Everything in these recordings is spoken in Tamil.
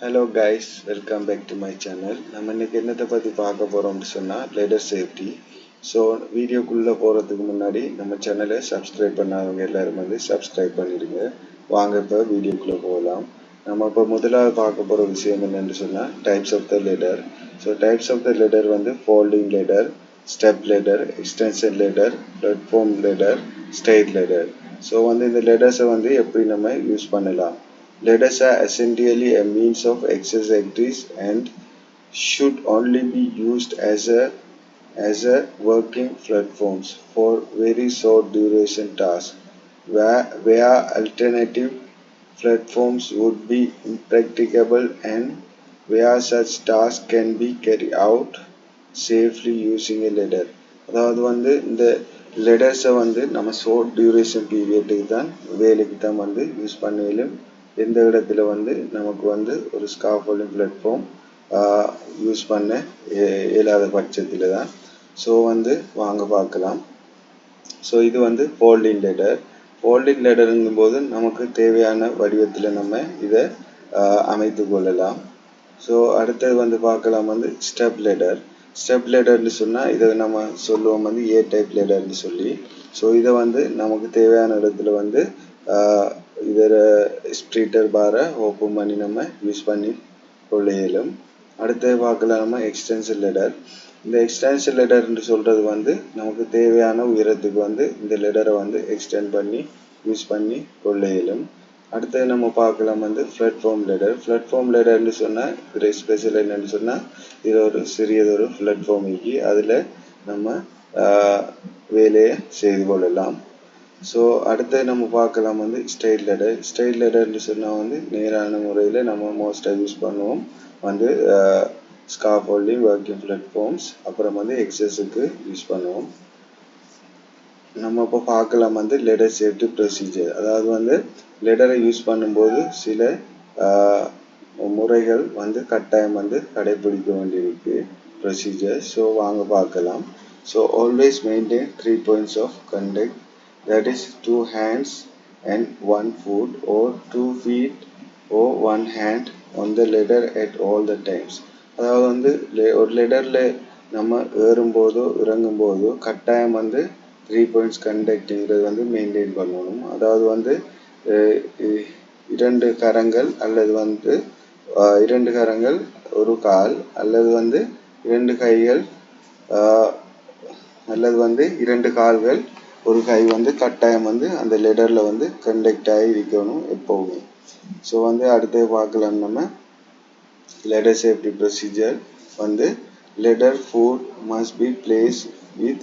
Hello guys, welcome back to my channel. நம்ம இன்னைக்கு என்னத்தை பத்தி பார்க்க போறோம்னு சொன்னா லேடர் சேஃப்டி. ஸோ வீடியோக்குள்ள போறதுக்கு முன்னாடி நம்ம சேனலை சப்ஸ்கிரைப் பண்ணாதவங்க எல்லாரும் வந்து சப்ஸ்கிரைப் பண்ணிடுங்க. வாங்க இப்போ வீடியோக்குள்ள போகலாம். நம்ம இப்போ முதலாவது பார்க்க போற விஷயம் என்னன்னு சொன்னா types of the ladder. So types of the ladder வந்து folding ladder, step ladder, extension ladder, platform ladder, straight ladder. So வந்து இந்த லேடர்ஸை வந்து எப்படி நம்ம யூஸ் பண்ணலாம். Ladders are essentially a means of exercise and should only be used as a working platforms for very short duration tasks, where alternative platforms would be impracticable and where such tasks can be carried out safely using a ladder. அதாவது வந்து இந்த லெடர்ஸை வந்து நம்ம ஷார்ட் டியூரேஷன் பீரியட்டுக்கு தான் வேலைக்கு தான் வந்து யூஸ் பண்ணிலும் எந்த இடத்துல வந்து நமக்கு வந்து ஒரு ஸ்காஃபோல்டிங் பிளாட்ஃபார்ம் யூஸ் பண்ண இயலாத பட்சத்தில் தான். ஸோ வந்து வாங்க பார்க்கலாம். ஸோ இது வந்து ஃபோல்டிங் லேடர். ஃபோல்டிங் லேடருங்கும் போது நமக்கு தேவையான வடிவத்தில் நம்ம இதை அமைத்து கொள்ளலாம். ஸோ அடுத்தது வந்து பார்க்கலாம் வந்து ஸ்டெப் லேடர். ஸ்டெப் லேடர்னு சொன்னால் இதை நம்ம சொல்லுவோம் வந்து ஏ டைப் லேடர்னு சொல்லி. ஸோ இதை வந்து நமக்கு தேவையான இடத்துல வந்து இதில் ஸ்ப்ளிட்டர் பாரை ஓப்பன் பண்ணி நம்ம யூஸ் பண்ணி கொள்ள இயலும். அடுத்தது பார்க்கலாம் நம்ம எக்ஸ்டென்ஷன் லேடர். இந்த எக்ஸ்டென்ஷன் லேடர்னு சொல்கிறது வந்து நமக்கு தேவையான உயரத்துக்கு வந்து இந்த லேடரை வந்து எக்ஸ்டெண்ட் பண்ணி யூஸ் பண்ணி கொள்ள இயலும். அடுத்தது நம்ம பார்க்கலாம் வந்து பிளாட்ஃபார்ம் லேடர். பிளாட்ஃபார்ம் லேடர்னு சொன்னால் இது ஸ்பெஷல் என்னன்னு சொன்னால் இது ஒரு சிறியதொரு பிளாட்ஃபார்ம் இருக்கு, அதில் நம்ம வேலையை செய்து கொள்ளலாம். ஸோ அடுத்து நம்ம பார்க்கலாம் வந்து ஸ்ட்ரெயிட் லேடர். ஸ்ட்ரெயிட் லேடர்னு சொன்னால் வந்து நேரான முறையில் நம்ம மோஸ்ட்டாக யூஸ் பண்ணுவோம் வந்து ஸ்காஃபோல்டிங், ஒர்க்கிங் பிளாட்ஃபார்ம்ஸ், அப்புறம் வந்து எக்ஸஸுக்கு யூஸ் பண்ணுவோம். நம்ம இப்போ பார்க்கலாம் வந்து லேடர் சேஃப்டி ப்ரொசீஜர். அதாவது வந்து லேடரை யூஸ் பண்ணும்போது சில முறைகள் வந்து கட்டாயம் வந்து கடைபிடிக்க வேண்டியிருக்கு ப்ரொசீஜர். ஸோ வாங்க பார்க்கலாம். So always maintain 3 points of contact, that is 2 hands and 1 foot or 2 feet or 1 hand on the ladder at all the times. அதாவது வந்து ஒரு லேடரில் நம்ம ஏறும்போதோ இறங்கும்போதோ கட்டாயம் வந்து 3 points கண்டக்ட்ங்கிறது வந்து மெயின்டைன் பண்ணணும். அதாவது வந்து 2 கரங்கள் அல்லது வந்து 2 கரங்கள் ஒரு கால் அல்லது வந்து 2 கைகள் அல்லது வந்து 2 கால்கள் ஒரு கை வந்து கட்டாயம் வந்து அந்த லெடரில் வந்து கண்டக்ட் ஆகி இருக்கணும் எப்போவுமே. ஸோ வந்து அடுத்து பார்க்கலாம் நம்ம ladder safety procedure வந்து ladder foot must be placed with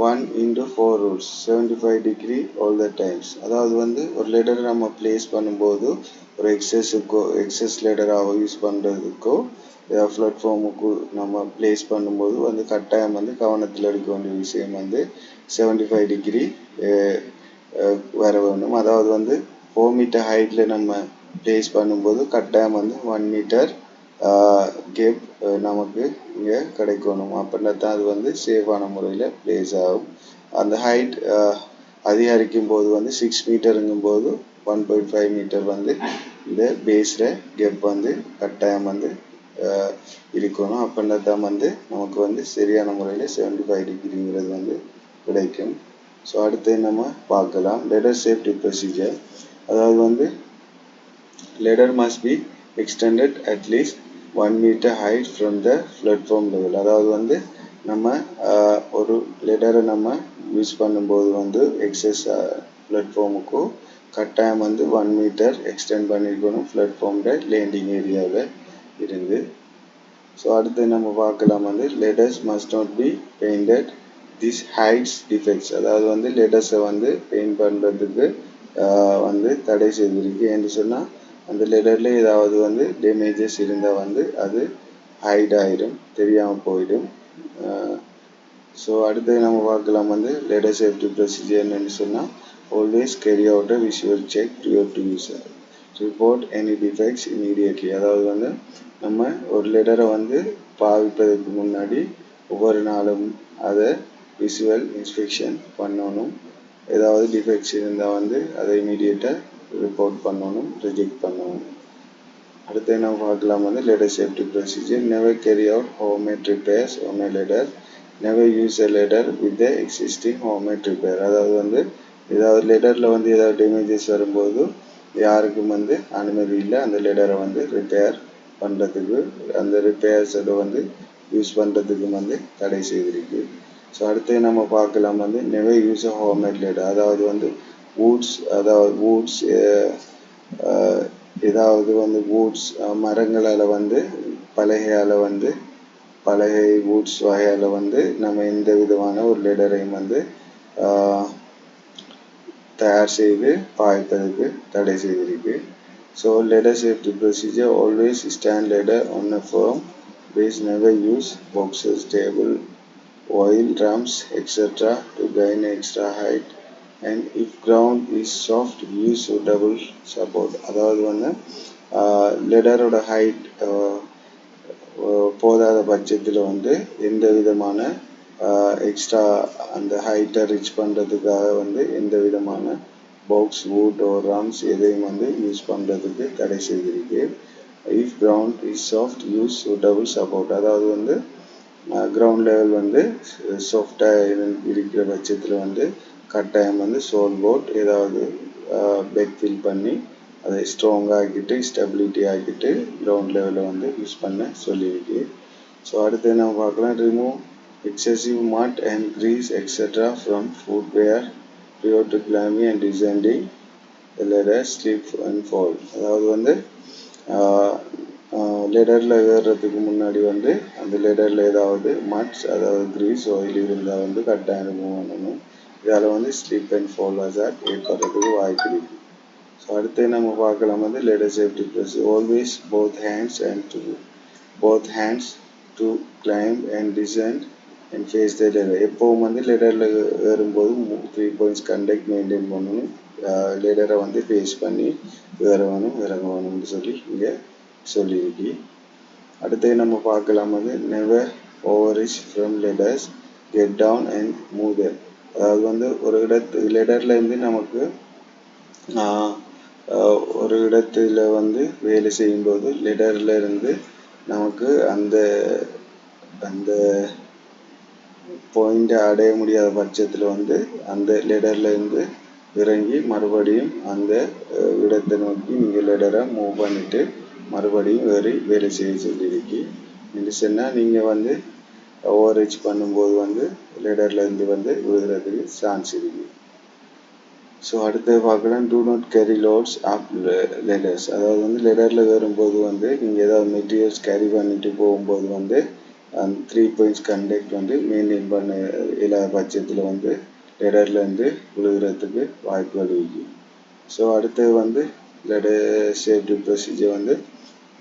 1 into 4 rules 75 degree all the times. அதாவது வந்து ஒரு லேடரை நம்ம பிளேஸ் பண்ணும்போது ஒரு எக்ஸஸ் லேடராக யூஸ் பண்ணுறதுக்கோ பிளாட்ஃபார்முக்கு நம்ம பிளேஸ் பண்ணும்போது வந்து கட்டாயம் வந்து கவனத்தில் எடுக்க வேண்டிய விஷயம் வந்து 75 டிகிரி வர வேணும். அதாவது வந்து 4 மீட்டர் ஹைட்டில் நம்ம பிளேஸ் பண்ணும்போது கட்டாயம் வந்து 1 மீட்டர் கேப் நமக்கு இங்கே கிடைக்கணும். அப்படின்னா தான் அது வந்து சேஃபான முறையில் பிளேஸ் ஆகும். அந்த ஹைட் அதிகரிக்கும் போது வந்து 6 மீட்டருங்கும் போது 1.5 மீட்டர் வந்து இந்த பேஸில் கேப் வந்து கட்டாயம் வந்து இருக்கணும். அப்படின்னா தான் வந்து நமக்கு வந்து சரியான முறையில் 75 டிகிரிங்கிறது வந்து கிடைக்கும். ஸோ அடுத்து நம்ம பார்க்கலாம் லேடர் சேஃப்டி ப்ரொசீஜர். அதாவது வந்து ladder must be extended at least 1 meter height from the platform level. அதாவது வந்து நம்ம ஒரு லேடரை நம்ம யூஸ் பண்ணும்போது வந்து எக்ஸஸ் பிளாட்ஃபார்முக்கு கட்டாயம் வந்து 1 மீட்டர் எக்ஸ்டெண்ட் பண்ணியிருக்கணும் பிளாட்ஃபார்மோட லேண்டிங் ஏரியாவில் இருந்து. ஸோ அடுத்து நம்ம பார்க்கலாம் வந்து ladders must not be painted this heights defects. அதாவது வந்து லேடர்ஸை வந்து பெயிண்ட் பண்ணுறதுக்கு வந்து தடை செய்திருக்கு. என்று சொன்னால் அந்த லெடரில் ஏதாவது வந்து டேமேஜஸ் இருந்தால் வந்து அது ஹைட் ஆகிடும், தெரியாமல் போயிடும். ஸோ அடுத்து நம்ம பார்க்கலாம் வந்து லேடர் சேஃப்டி ப்ரொசீஜர் என்னன்னு சொன்னால் always carry out a visual check prior to user, report any defects immediately. அதாவது வந்து நம்ம ஒரு லெடரை வந்து பாவிப்பதற்கு முன்னாடி ஒவ்வொரு நாளும் அதை விஷுவல் இன்ஸ்பெக்ஷன் பண்ணணும். ஏதாவது டிஃபெக்ட்ஸ் இருந்தால் வந்து அதை இமீடியட்டாக ரிப்போர்ட் பண்ணணும், ரிஜெக்ட் பண்ணணும். அடுத்து நம்ம பார்க்கலாம் வந்து ladder safety procedure. Never carry out homemade repairs on a ladder. Never use a ladder with the existing homemade repair. அதாவது வந்து ஏதாவது லெடரில் வந்து ஏதாவது டேமேஜஸ் வரும்போது யாருக்கும் வந்து அனுமதி இல்லை அந்த லெடரை வந்து ரிப்பேர் பண்ணுறதுக்கு, அந்த ரிப்பேர்ஸோட வந்து யூஸ் பண்ணுறதுக்கு வந்து தடை செய்திருக்கு. ஸோ அடுத்து நம்ம பார்க்கலாம் வந்து நெவர் யூஸ் அ ஹோம்மேட் லெடர். அதாவது வந்து வூட்ஸ் ஏதாவது வந்து வூட்ஸ் மரங்களால் வந்து பலகை வூட்ஸ் வகையால் வந்து நம்ம எந்த விதமான ஒரு லெடரையும் வந்து தயார் செய்து பாய்ப்பதற்கு தடை செய்திருக்கு. So ladder safety procedure: always stand ladder on a firm base. Never use boxes, table, oil drums, etc. to gain extra height. And if ground is soft, use suitable support. அதாவது வந்து லெடரோட ஹைட் போதாத பட்சத்தில் வந்து எந்த விதமான எக்ஸ்ட்ரா அந்த ஹைட்டை ரீச் பண்ணுறதுக்காக வந்து எந்த விதமான பாக்ஸ், வூட் ஓர் ராம்ஸ் எதையும் வந்து யூஸ் பண்ணுறதுக்கு தடை செய்திருக்கு. If ground is soft, use suitable support. அதாவது வந்து கிரவுண்ட் லெவல் வந்து சாஃப்டாக இருக்கிற பட்சத்தில் வந்து கட்டாயம் வந்து சோல் போட் ஏதாவது பெட் ஃபில் பண்ணி அதை ஸ்ட்ராங்காக ஆக்கிட்டு ஸ்டெபிலிட்டி ஆக்கிட்டு கிரவுண்ட் லெவலில் வந்து யூஸ் பண்ண சொல்லியிருக்கு. ஸோ அடுத்து நம்ம பார்க்கலாம், remove excessive mud and grease etcetera from footwear prior to climbing and descending the ladder. Slip and fall. அதாவது வந்து லெடரில் ஏறுறதுக்கு முன்னாடி வந்து அந்த லெடரில் ஏதாவது மட்ஸ் அதாவது கிரீஸ் ஆயில் இருந்தால் வந்து கட்டாயம் ரிமூவ் பண்ணணும். இதால் வந்து ஸ்லிப் அண்ட் ஃபால் ஹசார்ட் ஏற்படுறதுக்கு வாய்ப்பு இருக்குது. ஸோ அடுத்து நம்ம பார்க்கலாம் வந்து ladder safety procedure. Always both hands to climb and descend and face the ladder. எப்போவும் வந்து லெடரில் ஏறும்போது 3 points கண்டக்ட் மெயின்டைன் பண்ணணும். லெடரை வந்து ஃபேஸ் பண்ணி இறங்கணும்னு சொல்லி இங்கே சொல்லியிருக்கு. அடுத்து நம்ம பார்க்கலாம் வந்து never overreach from ladders, get down and move them. அதாவது வந்து லெடரில் இருந்து நமக்கு ஒரு இடத்துல வந்து வேலை செய்யும்போது லெடரில் இருந்து நமக்கு அந்த அந்த பாயிண்டை அடைய முடியாத பட்சத்தில் வந்து அந்த லெடரில் இருந்து இறங்கி மறுபடியும் அந்த இடத்தை நோக்கி நீங்கள் லெடரை மூவ் பண்ணிவிட்டு மறுபடியும் வேலை செய்ய சொல்லியிருக்கு. என்று சொன்னால் நீங்கள் வந்து ஓவர் ரீச் பண்ணும்போது வந்து லெடர்லேருந்து வந்து விழுகிறதுக்கு சான்ஸ் இருக்குது. ஸோ அடுத்து பார்க்கலாம், do not carry loads up ladders. அதாவது வந்து லெடரில் ஏறும்போது வந்து நீங்கள் ஏதாவது மெட்டீரியல்ஸ் கேரி பண்ணிட்டு போகும்போது வந்து அந்த 3 points கண்டக்ட் வந்து மெயின்டைன் பண்ண இல்லாத பட்சத்தில் வந்து லெடர்லேருந்து விழுகிறதுக்கு வாய்ப்புகள் இருக்குது. ஸோ அடுத்தது வந்து லெடர் சேஃப்டி ப்ரொசீஜர் வந்து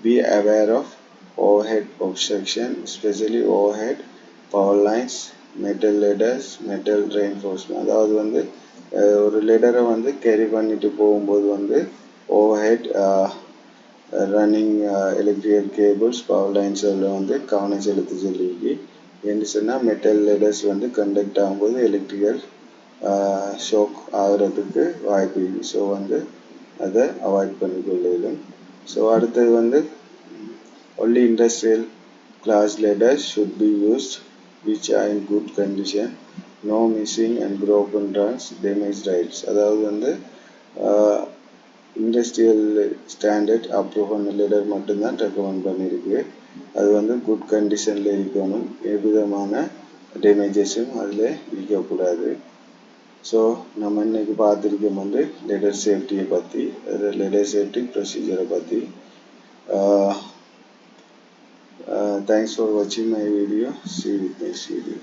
be aware of overhead obstruction, especially overhead power lines, metal ladders, metal reinforcement. அதாவது வந்து ஒரு லெடரை வந்து கேரி பண்ணிட்டு போகும்போது வந்து overhead running electrical cables, power lines அதில் வந்து கவனம் செலுத்த சொல்லியிருக்கு. என்று சொன்னால் மெட்டல் லெடர்ஸ் வந்து கண்டக்ட் ஆகும்போது எலக்ட்ரிக்கல் ஷோக் ஆகிறதுக்கு வாய்ப்பு இருக்குது. ஸோ வந்து அதை அவாய்ட் பண்ணிக்கொள்ளும். ஸோ அடுத்தது வந்து only industrial class ladders should be used which are in good condition. No missing and broken rungs, damaged rails. அதாவது வந்து இண்டஸ்ட்ரியல் ஸ்டாண்டர்ட் அப்ரூவ் பண்ண லெடர் மட்டும்தான் ரெக்கமெண்ட் பண்ணியிருக்கு. அது வந்து குட் கண்டிஷனில் இருக்கணும், எவ்விதமான டேமேஜஸும் அதில் இருக்கக்கூடாது. ஸோ நம்ம இன்னைக்கு பார்த்துருக்கோம் வந்து லெடர் சேஃப்டியை பற்றி, லெடர் சேஃப்டி ப்ரொசீஜரை பற்றி. Thanks for watching my video. See you with next video.